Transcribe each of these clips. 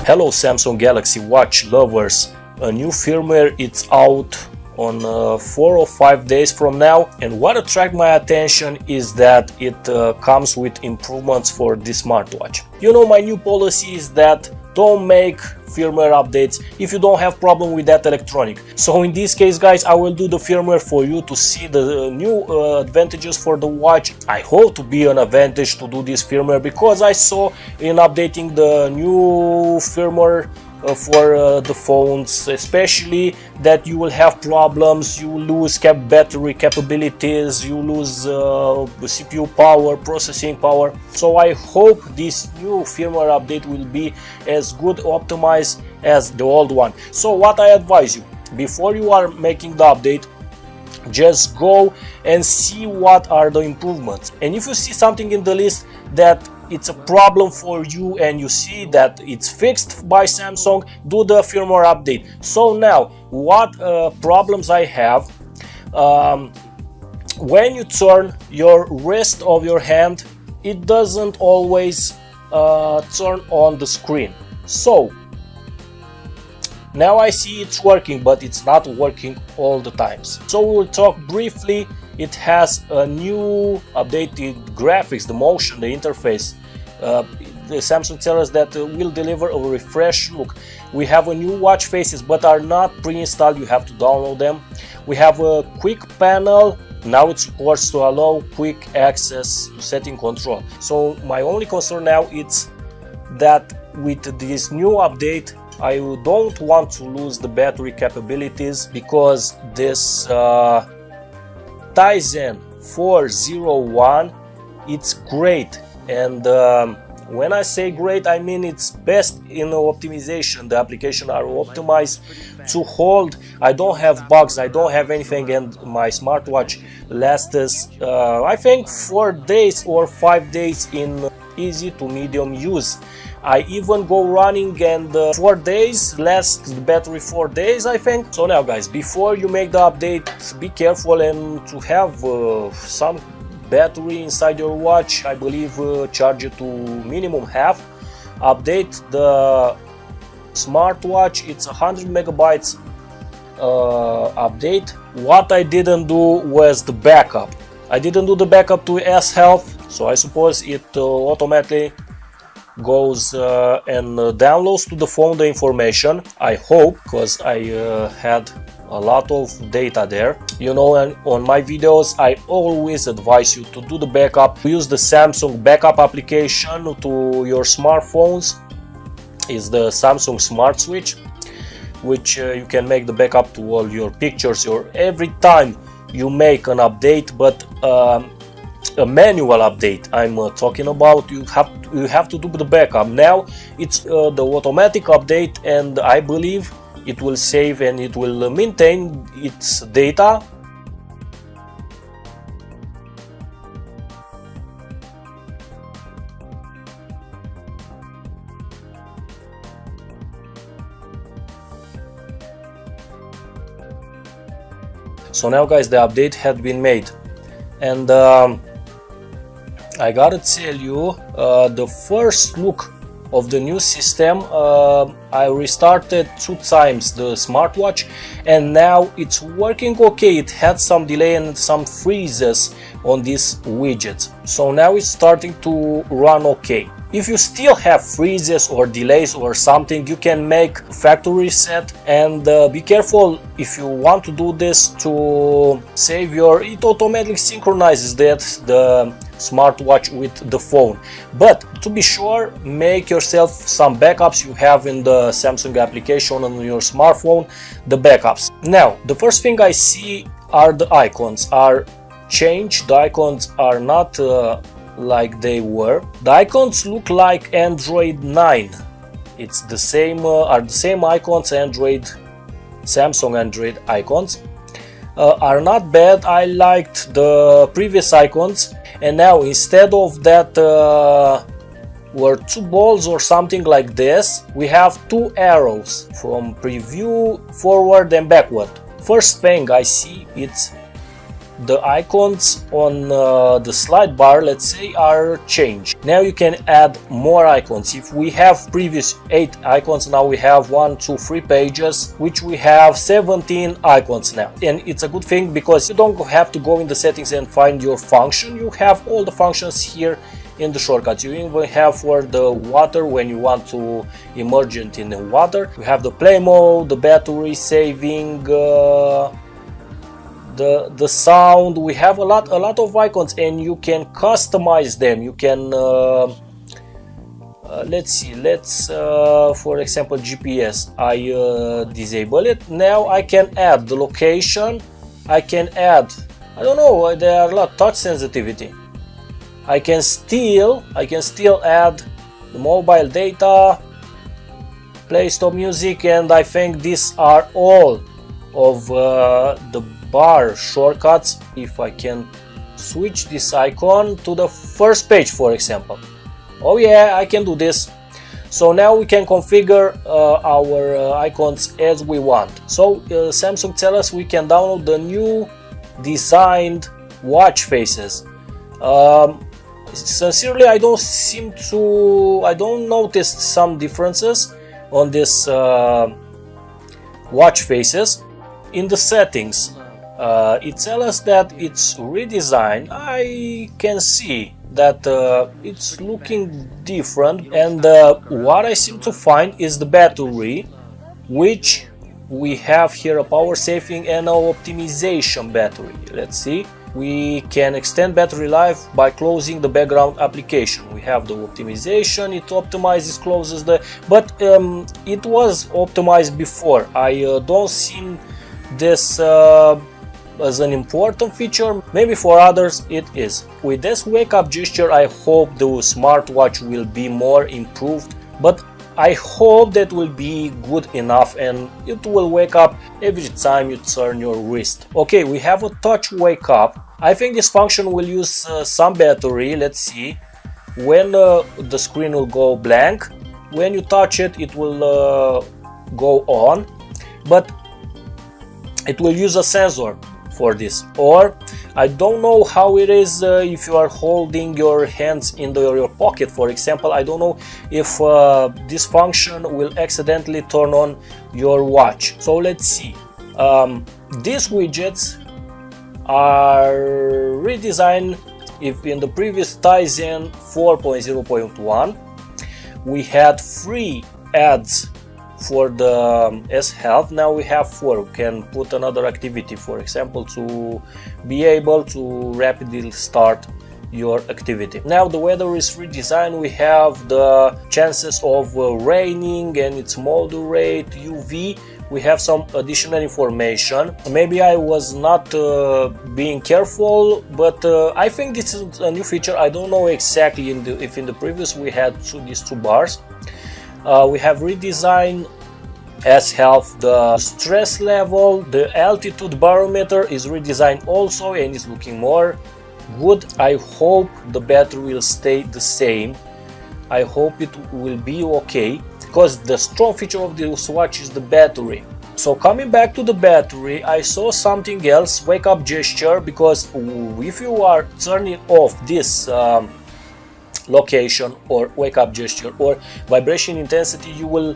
Hello Samsung Galaxy Watch lovers, a new firmware it's out on 4 or 5 days from now, and what attracted my attention is that it comes with improvements for this smartwatch. You know, my new policy is that don't make firmware updates if you don't have problem with that electronic. So in this case, guys, I will do the firmware for you to see the new advantages for the watch. I hope to be an advantage to do this firmware, because I saw in updating the new firmware for the phones, especially that you will have problems, you lose battery capabilities, you lose CPU power, processing power. So I hope this new firmware update will be as good optimized as the old one. So what I advise you, before you are making the update, just go and see what are the improvements, and if you see something in the list that it's a problem for you and you see that it's fixed by Samsung, do the firmware update. So now what problems I have, when you turn your wrist of your hand, it doesn't always turn on the screen. So now I see it's working, but it's not working all the times. So we will talk briefly. It has a new updated graphics, the motion, the interface. The Samsung tells us that will deliver a refreshed look. We have a new watch faces, but are not pre-installed. You have to download them. We have a quick panel. Now it supports to allow quick access to setting control. So my only concern now is that with this new update, I don't want to lose the battery capabilities, because this Tizen 401, it's great, and when I say great, I mean it's best in optimization. The applications are optimized to hold. I don't have bugs, I don't have anything, and my smartwatch lasts I think 4 days or 5 days in easy to medium use. I even go running and 4 days, lasts the battery 4 days, I think. So now guys, before you make the update, be careful and to have some battery inside your watch. I believe charge it to minimum half. Update the smartwatch, it's 100 megabytes update. What I didn't do was the backup. I didn't do the backup to S Health, so I suppose it automatically goes and downloads to the phone the information. I hope, because I had a lot of data there. You know, and on my videos I always advise you to do the backup. Use the Samsung backup application to your smartphones. Is the Samsung Smart Switch, which you can make the backup to all your pictures. Or every time you make an update, but a manual update I'm talking about, you have to do the backup. Now it's the automatic update, and I believe it will save and it will maintain its data. So now guys, the update had been made, and I gotta tell you, the first look of the new system, I restarted 2 times the smartwatch, and now it's working okay. It had some delay and some freezes on this widget, so now it's starting to run okay. If you still have freezes or delays or something, you can make factory reset, and be careful if you want to do this to save your, it automatically synchronizes the smartwatch with the phone. But to be sure, make yourself some backups you have in the Samsung application on your smartphone, the backups. Now the first thing I see are the icons are changed. The icons are not like they were. The icons look like Android 9. It's the same are the same icons. Samsung Android icons are not bad. I liked the previous icons, and now instead of that were 2 balls or something like this, we have 2 arrows from preview, forward and backward. First thing I see, it's the icons on the slide bar, let's say, are changed. Now you can add more icons. If we have previous 8 icons, now we have 1, 2, 3 pages, which we have 17 icons now. And it's a good thing because you don't have to go in the settings and find your function. You have all the functions here in the shortcuts. You even have for the water when you want to immerse it in the water. You have the play mode, the battery saving, the sound. We have a lot of icons, and you can customize them. You can let's see, for example, GPS, I disable it. Now I can add the location. I can add, I don't know, there are a lot, touch sensitivity. I can still add the mobile data, play stop music, and I think these are all of the bar shortcuts. If I can switch this icon to the first page, for example. Oh yeah, I can do this. So now we can configure our icons as we want. So Samsung tells us we can download the new designed watch faces. Sincerely, I don't notice some differences on this watch faces. In the settings, it tells us that it's redesigned. I can see that it's looking different, and what I seem to find is the battery, which we have here a power saving and an optimization battery. Let's see. We can extend battery life by closing the background application. We have the optimization, it optimizes, closes the, but it was optimized before. I don't see this as an important feature. Maybe for others it is. With this wake up gesture, I hope the smartwatch will be more improved, but I hope that will be good enough and it will wake up every time you turn your wrist. Okay, we have a touch wake up. I think this function will use some battery. Let's see. When the screen will go blank, when you touch it, it will go on, but it will use a sensor for this. Or I don't know how it is if you are holding your hands in your pocket, for example. I don't know if this function will accidentally turn on your watch. So let's see. These widgets are redesigned. If in the previous Tizen 4.0.1 we had 3 ads for the S-Health, now we have 4. We can put another activity, for example, to be able to rapidly start your activity. Now the weather is redesigned. We have the chances of raining and its moderate, UV. We have some additional information. Maybe I was not being careful, but I think this is a new feature. I don't know exactly if in the previous we had these 2 bars. We have redesign S-Health, the stress level, the altitude barometer is redesigned also and is looking more good. I hope the battery will stay the same. I hope it will be okay, because the strong feature of this watch is the battery. So coming back to the battery, I saw something else, wake up gesture, because if you are turning off this location or wake up gesture or vibration intensity, you'll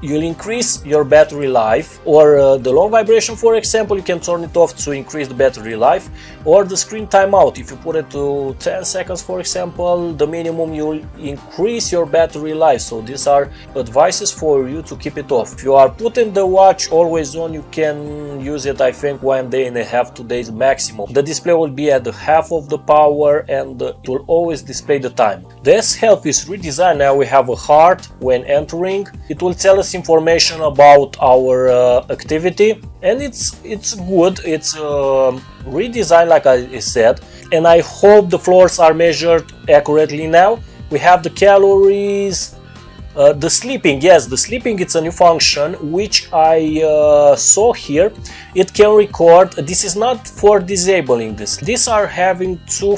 increase your battery life. Or the long vibration, for example, you can turn it off to increase the battery life. Or the screen timeout, if you put it to 10 seconds, for example, the minimum, you'll increase your battery life. So these are advices for you to keep it off. If you are putting the watch always on, you can use it, I think, 1 day and a half, 2 days maximum. The display will be at half of the power and it will always display the time. The S-Health is redesigned. Now we have a heart when entering. It will tell us information about our activity, and it's good. It's redesigned, like I said, and I hope the floors are measured accurately. Now we have the calories, the sleeping. Yes, the sleeping, it's a new function which I saw here. It can record. This is not for disabling this. These are having two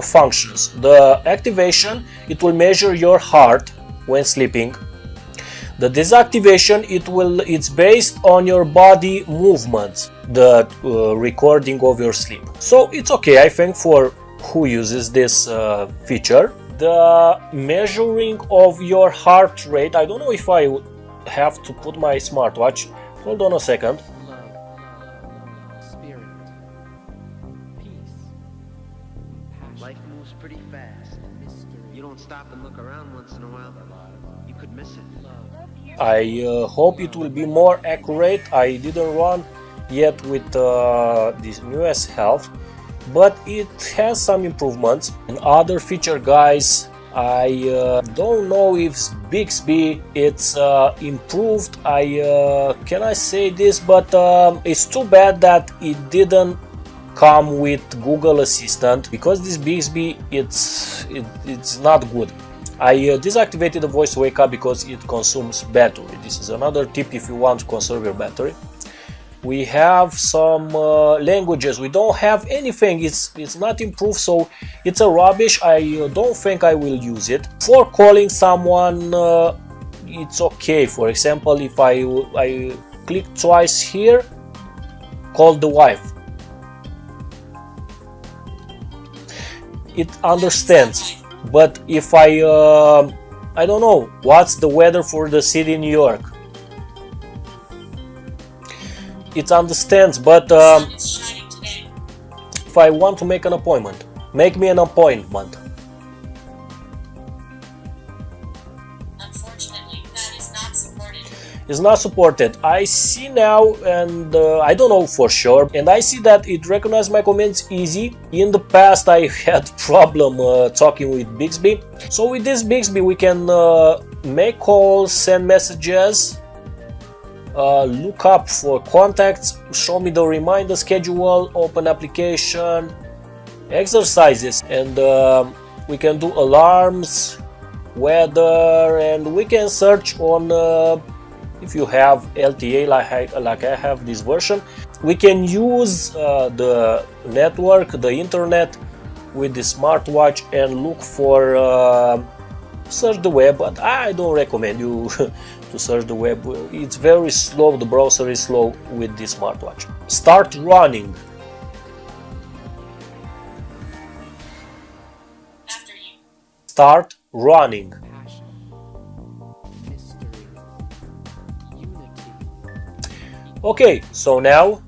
functions. The activation, it will measure your heart when sleeping. The deactivation, it's based on your body movements, the recording of your sleep. So it's okay, I think, for who uses this feature. The measuring of your heart rate, I don't know if I have to put my smartwatch. Hold on a second. Spirit, peace, life moves pretty fast. You don't stop and look around once in a while, you could miss it. I hope it will be more accurate. I didn't run yet with this newest health, but it has some improvements. And other feature, guys, I don't know if Bixby it's improved. Can I say this, but it's too bad that it didn't come with Google Assistant, because this Bixby it's not good. I deactivated the voice wake up because it consumes battery. This is another tip if you want to conserve your battery. We have some languages. We don't have anything. It's not improved, so it's a rubbish. I don't think I will use it. For calling someone, it's okay. For example, if I click twice here, call the wife. It understands. But if I don't know, what's the weather for the city in New York? It understands, but if I want to make an appointment, make me an appointment. Unfortunately, that is not supported. It's not supported. I see now, and I don't know for sure, and I see that it recognizes my comments easy. In the past I had problem talking with Bixby, so with this Bixby we can make calls, send messages, look up for contacts, show me the reminder schedule, open application, exercises, and we can do alarms, weather, and we can search on if you have LTE like I have this version, we can use the network, the internet with the smartwatch and look for search the web, but I don't recommend you to search the web. It's very slow, the browser is slow with this smartwatch. Start running. After you. Start running. Okay, so now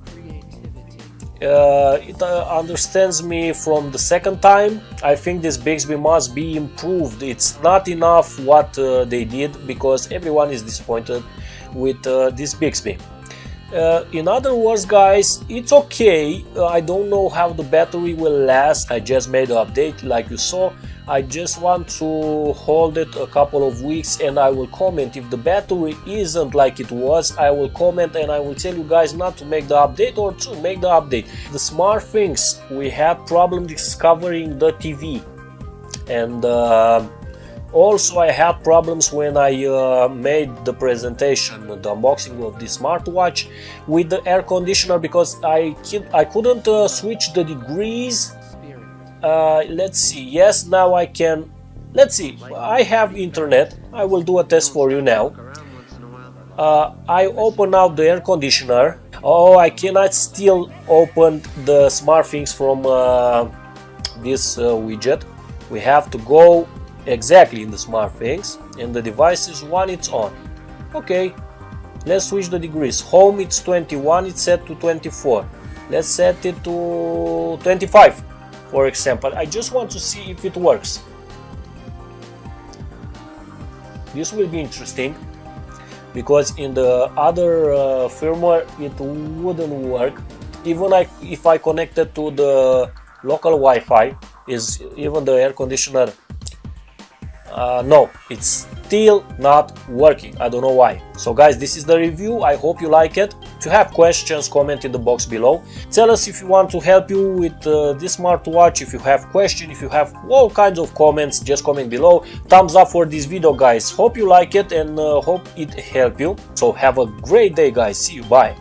it understands me from the second time. I think this Bixby must be improved. It's not enough what they did, because everyone is disappointed with this Bixby. In other words, guys, it's okay. I don't know how the battery will last. I just made an update like you saw. I just want to hold it a couple of weeks and I will comment. If the battery isn't like it was, I will comment and I will tell you guys not to make the update or to make the update. The SmartThings, we had problem discovering the TV, and also I had problems when I made the presentation, the unboxing of the smartwatch with the air conditioner, because I couldn't switch the degrees. Let's see. Yes, now I can. Let's see. I have internet. I will do a test for you now. I open out the air conditioner. Oh, I cannot still open the SmartThings from this widget. We have to go exactly in the SmartThings, and the device is one, it's on. Okay, let's switch the degrees. Home, it's 21, it's set to 24. Let's set it to 25. For example, I just want to see if it works. This will be interesting, because in the other firmware it wouldn't work. Even if I connected to the local Wi-Fi, is even the air conditioner, no, it's still not working. I don't know why. So guys, this is the review. I hope you like it. If you have questions, comment in the box below. Tell us if you want to help you with this smartwatch. If you have questions, if you have all kinds of comments, just comment below. Thumbs up for this video, guys. Hope you like it and hope it helped you. So have a great day, guys. See you. Bye.